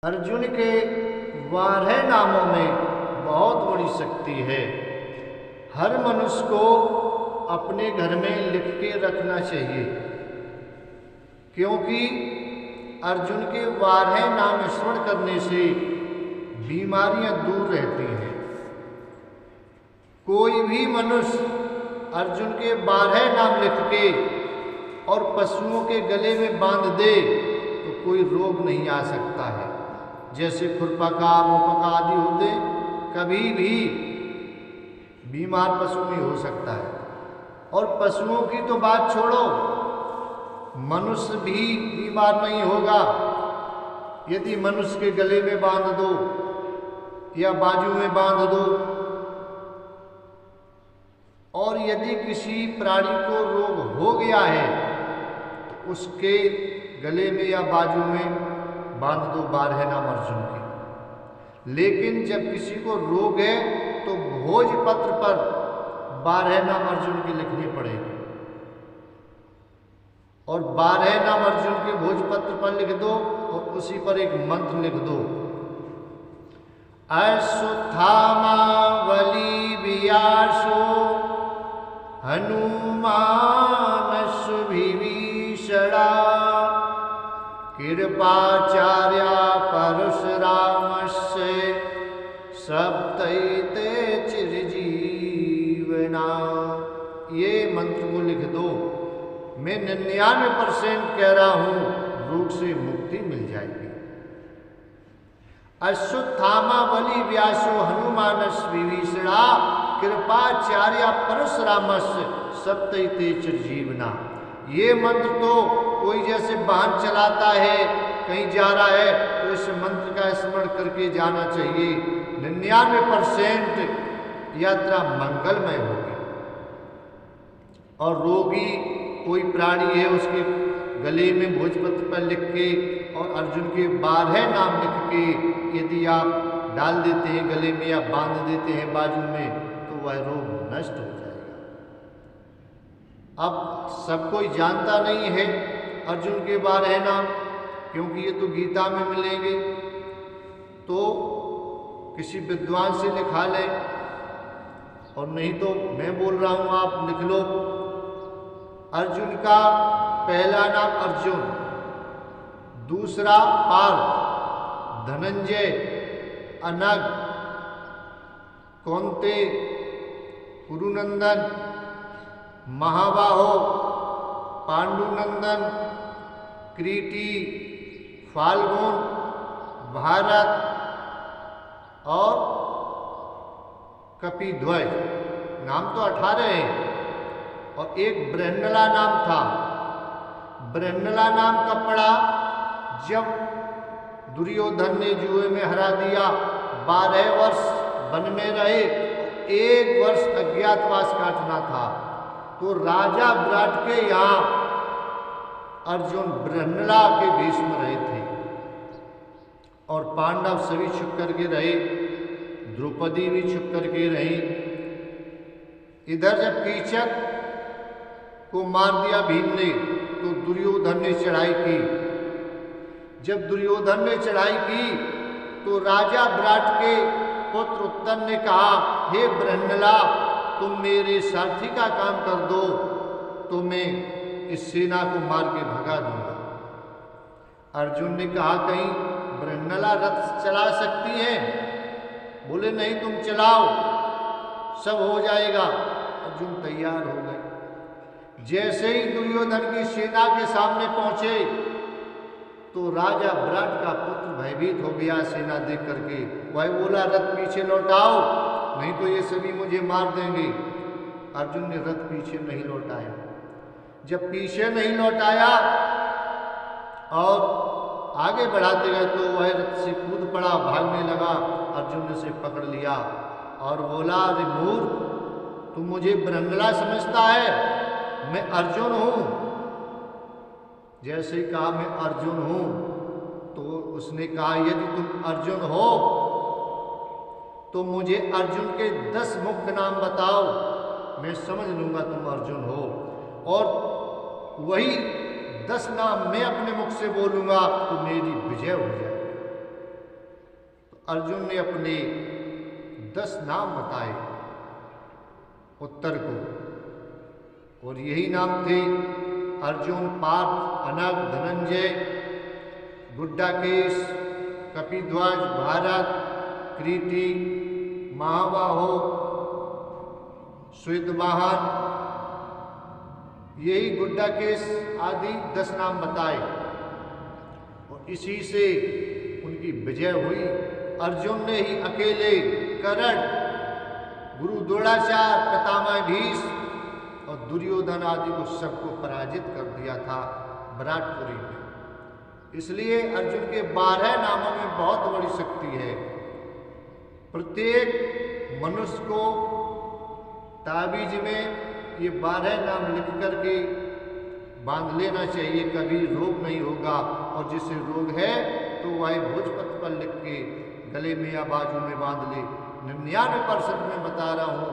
अर्जुन के 12 नामों में बहुत बड़ी शक्ति है। हर मनुष्य को अपने घर में लिख के रखना चाहिए, क्योंकि अर्जुन के 12 नाम स्मरण करने से बीमारियां दूर रहती हैं। कोई भी मनुष्य अर्जुन के 12 नाम लिख के और पशुओं के गले में बांध दे तो कोई रोग नहीं आ सकता है। जैसे खुरपका मुपका आदि होते, कभी भी बीमार पशु नहीं हो सकता है। और पशुओं की तो बात छोड़ो, मनुष्य भी बीमार नहीं होगा यदि मनुष्य के गले में बांध दो या बाजू में बांध दो। और यदि किसी प्राणी को रोग हो गया है तो उसके गले में या बाजू में बांध दो 12 नाम अर्जुन के। लेकिन जब किसी को रोग है तो भोजपत्र पर 12 नाम अर्जुन के लिखने पड़ेंगे। और 12 नाम अर्जुन के भोजपत्र पर लिख दो और उसी पर एक मंत्र लिख दो, अश्वत्थामा बलि वियासो हनुमानस्विभीषणा कृपाचार्या परशुरामस्य सप्तैते चिरजीवना। ये मंत्र को लिख दो। मैं 99% कह रहा हूं, रोग से मुक्ति मिल जाएगी। अश्वत्थामा बलि व्यासो हनुमानस्विभीषणा कृपाचार्या परशुरामस्य सप्तैते चिरजीवना। ये मंत्र तो कोई जैसे वाहन चलाता है, कहीं जा रहा है तो इस मंत्र का स्मरण करके जाना चाहिए। 99% यात्रा मंगलमय होगी। और रोगी कोई प्राणी है, उसके गले में भोजपत्र पर लिख के और अर्जुन के 12 नाम लिख के यदि आप डाल देते हैं गले में या बांध देते हैं बाजू में, तो वह रोग नष्ट हो जाएगा। अब सब कोई जानता नहीं है अर्जुन के 12 नाम, क्योंकि ये तो गीता में मिलेंगे। तो किसी विद्वान से लिखा लें, और नहीं तो मैं बोल रहा हूं, आप लिख लो। अर्जुन का पहला नाम अर्जुन, दूसरा पार्थ, धनंजय, अनग, कौंते, कुरुनंदन, महाबाहो, पांडुनंदन, कृति, फाल्गुन, भारत और कपिध्वज। नाम तो 18 हैं। और एक बृहन्नला नाम था। बृहन्नला नाम कब पड़ा? जब दुर्योधन ने जुए में हरा दिया, 12 वर्ष वन में रहे, 1 वर्ष अज्ञातवास काटना था, तो राजा विराट के यहाँ अर्जुन बृहन्नला के भेष में रहे थे। और पांडव सभी छुप करके रहे, द्रौपदी भी छुप करके रही। इधर जब कीचक को मार दिया भीम ने, तो दुर्योधन ने चढ़ाई की। जब दुर्योधन ने चढ़ाई की तो राजा विराट के पुत्र उत्तन ने कहा, हे बृहन्नला, तुम मेरे सारथी का काम कर दो तो मैं इस सेना को मार के भगा दूंगा। अर्जुन ने कहा, कहीं बृहन्नला रथ चला सकती है? बोले नहीं, तुम चलाओ, सब हो जाएगा। अर्जुन तैयार हो गए। जैसे ही दुर्योधन की सेना के सामने पहुंचे तो राजा विराट का पुत्र भयभीत हो गया सेना देख करके। वह बोला, रथ पीछे लौटाओ, नहीं तो ये सभी मुझे मार देंगे। अर्जुन ने रथ पीछे नहीं लौटाया। जब पीछे नहीं लौटाया और आगे बढ़ाते गए तो वह रथ से कूद पड़ा, भागने लगा। अर्जुन ने उसे पकड़ लिया और बोला, अरे मूर्ख, तू मुझे बृहन्नला समझता है? मैं अर्जुन हूं। जैसे ही कहा मैं अर्जुन हूं, तो उसने कहा, यदि तुम अर्जुन हो तो मुझे अर्जुन के 10 मुख्य नाम बताओ, मैं समझ लूंगा तुम अर्जुन हो। और वही 10 नाम मैं अपने मुख से बोलूंगा तो मेरी विजय हो जाएगी। अर्जुन ने अपने 10 नाम बताए उत्तर को, और यही नाम थे अर्जुन, पार्थ, अनग, धनंजय, गुड्डाकेश, कपिध्वज, भारत, कृति, महाबाहो, श्वेतवाहन, यही गुड्डाकेश आदि 10 नाम बताए, और इसी से उनकी विजय हुई। अर्जुन ने ही अकेले कर्ण, गुरु द्रोणाचार्य, पितामह भीष्म और दुर्योधन आदि को सबको पराजित कर दिया था विराटपुरी में। इसलिए अर्जुन के 12 नामों में बहुत बड़ी शक्ति है। प्रत्येक मनुष्य को ताबीज में ये 12 नाम लिख करके बांध लेना चाहिए, कभी रोग नहीं होगा। और जिसे रोग है तो वह भोजपत्र पर लिख के गले में या बाजू में बांध ले। 99% में बता रहा हूँ